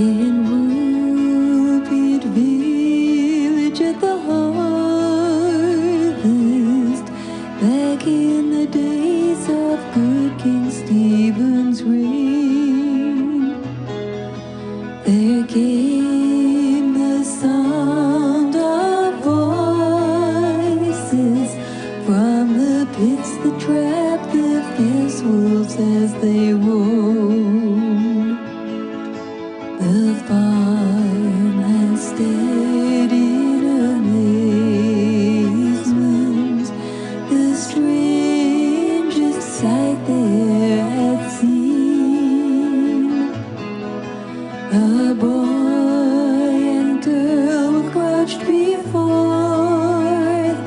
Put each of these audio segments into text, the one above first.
In Woolpit village at the harvest, back in the days of good King Stephen's reign, there came the sound of voices from the pits that trapped the fierce wolves as they roamed. The farmhand stared in amazement, the strangest sight they had seen. A boy and girl were crouched before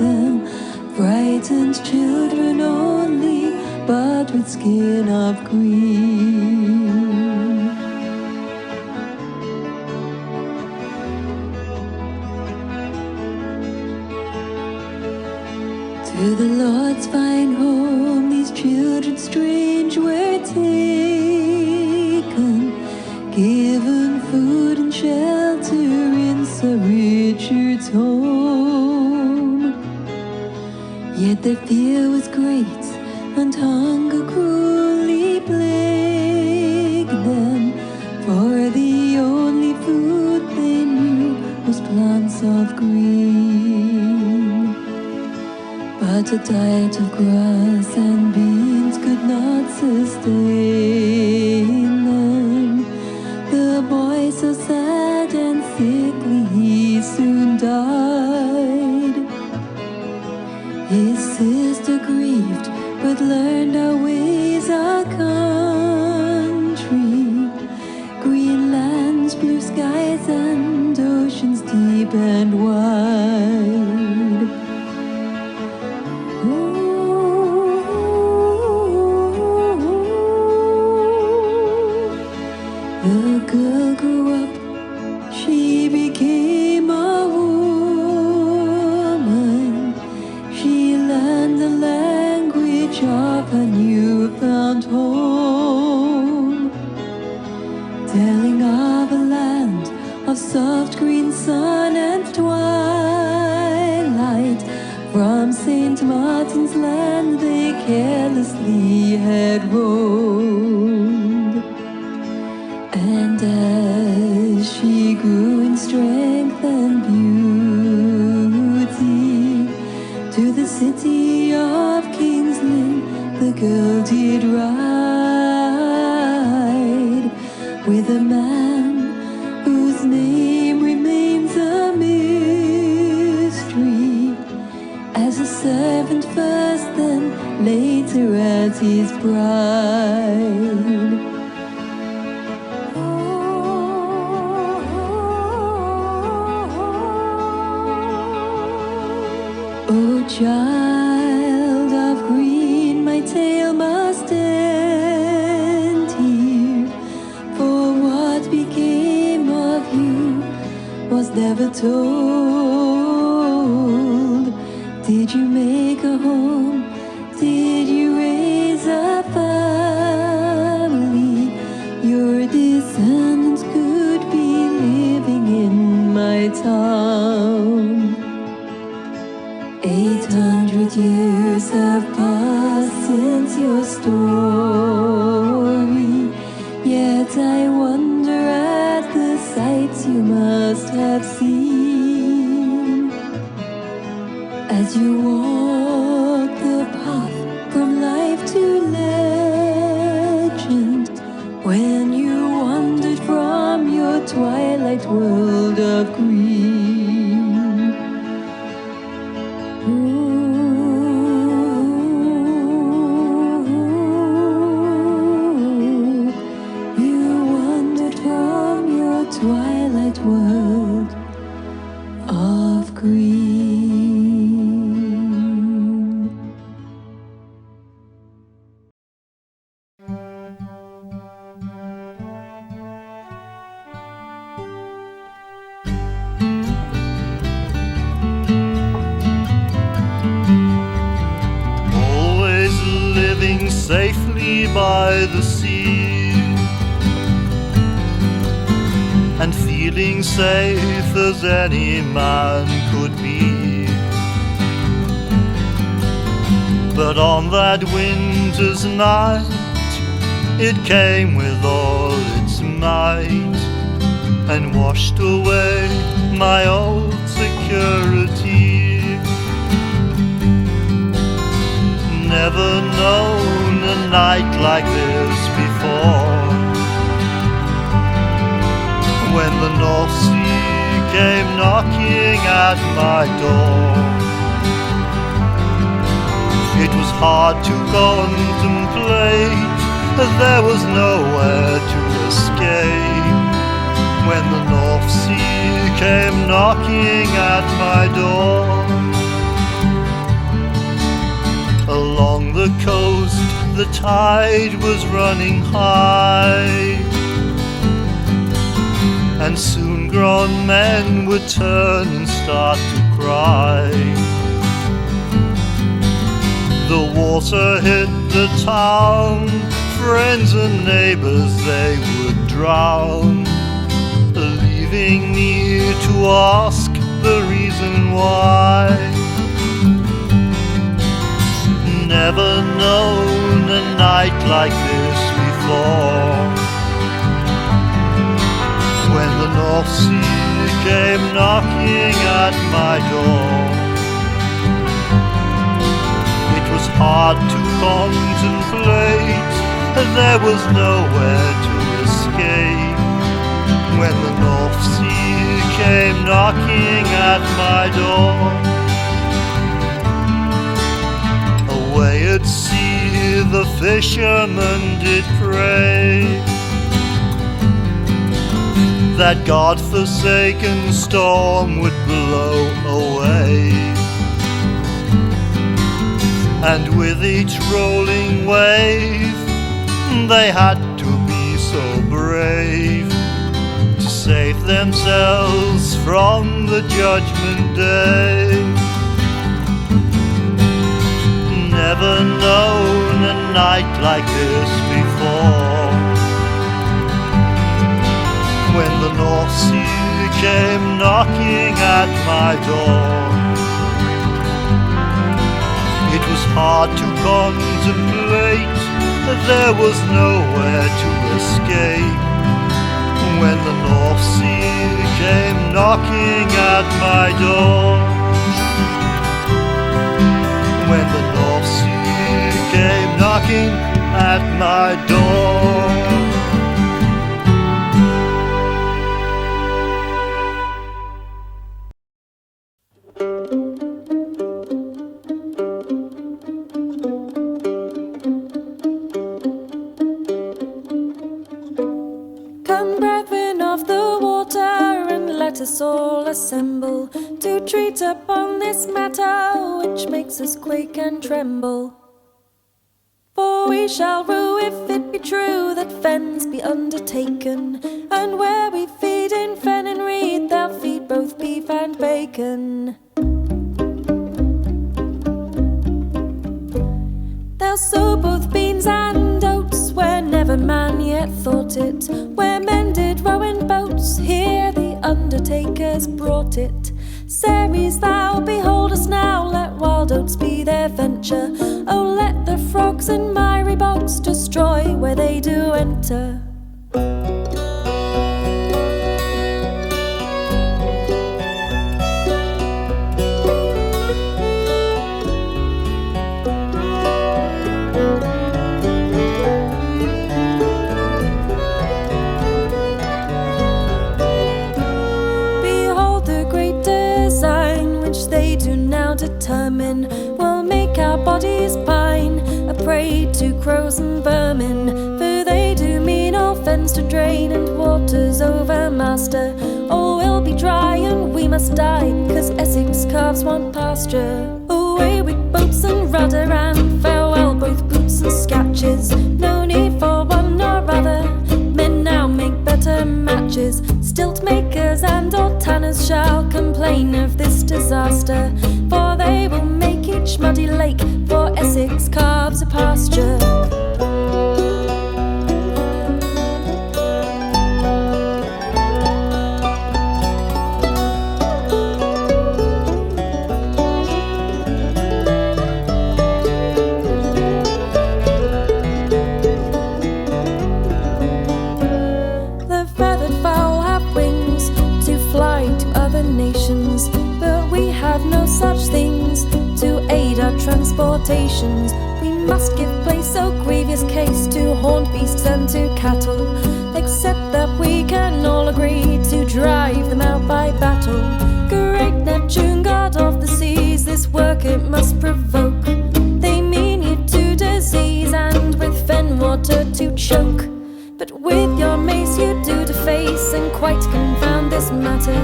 them, frightened children only, but with skin of green. To the Lord's fine home these children strange were taken, given food and shelter in Sir Richard's home. Yet their fear was great, and hunger cruelly plagued them, for the only food they knew was plants of green. But a diet of grass and beans could not sustain them. The boy, so sad and sickly, he soon died. His sister grieved, but learned our ways, our country, green lands, blue skies, and oceans deep and wide. The girl grew up, she became a woman. She learned the language of her newfound home, telling of a land of soft green sun and twilight. From St. Martin's land they carelessly had roamed. And as she grew in strength and beauty, to the city of King's Lynn the girl did ride, with a man whose name remains a mystery, as a servant first, then later as his bride. Oh, child of green, my tale must end here, for what became of you was never told. Did you make a home? Did you raise a family? Your descendants could be living in my town. 800 years have passed since your story, yet I wonder at the sights you must have seen as you walk the path from life to legend, when you wandered from your twilight world of green. You wandered from your twilight world of green. Safely by the sea, and feeling safe as any man could be. But on that winter's night, it came with all its might and washed away my old security. Never known a night like this before, when the North Sea came knocking at my door. It was hard to contemplate, there was nowhere to escape, when the North Sea came knocking at my door. Along the coast the tide was running high, and soon grown men would turn and start to cry. The water hit the town, friends and neighbors they would drown, leaving me to ask the reason why. Never known a night like this before, when the North Sea came knocking at my door. It was hard to contemplate, there was nowhere to escape, when the North Sea came knocking at my door. Away at sea the fishermen did pray that God-forsaken storm would blow away, and with each rolling wave they had to be so brave to save themselves from the judgment day. Never known a night like this before, when the North Sea came knocking at my door. It was hard to contemplate, there was nowhere to escape, when the North Sea came knocking at my door. When the North Sea came knocking at my door. Come, brethren of the water, and let us all assemble to treat upon this matter which makes us quake and tremble. For we shall rue if it be true that Fens be undertaken, and where we feed in fen and reed, they'll feed both beef and bacon. They'll sow both beans and oats where never man yet thought it, where men did row in boats, here the undertakers brought it. Ceres, thou behold us now, let wild oats be their venture. Oh, let the frogs in miry bogs destroy where they do enter. They do now determine will make our bodies pine, a prey to crows and vermin. For they do mean all fens to drain, and waters overmaster. All will be dry and we must die, 'cause Essex calves want pasture. Away with boats and rudder, and farewell both boots and scatches. No need for one nor other, men now make better matches. Stilt makers and old tanners shall complain of this disaster, for they will make each muddy lake for Essex calves a pasture. exhortations. We must give place, so grievous case, to horned beasts and to cattle, except that we can all agree to drive them out by battle. Great Neptune, god of the seas, this work it must provoke. They mean you to disease, and with fen water to choke. But with your mace you do deface, and quite confound this matter,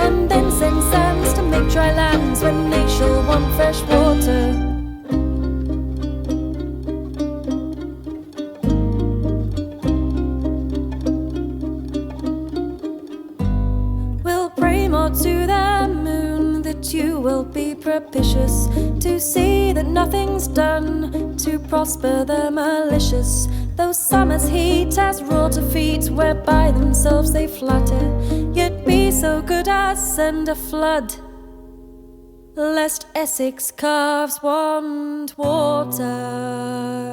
and then send sands to make dry lands when they shall want fresh water. To the moon that you will be propitious, to see that nothing's done to prosper the malicious. Though summer's heat has wrought a feat whereby themselves they flatter, yet be so good as send a flood, lest Essex calves want water.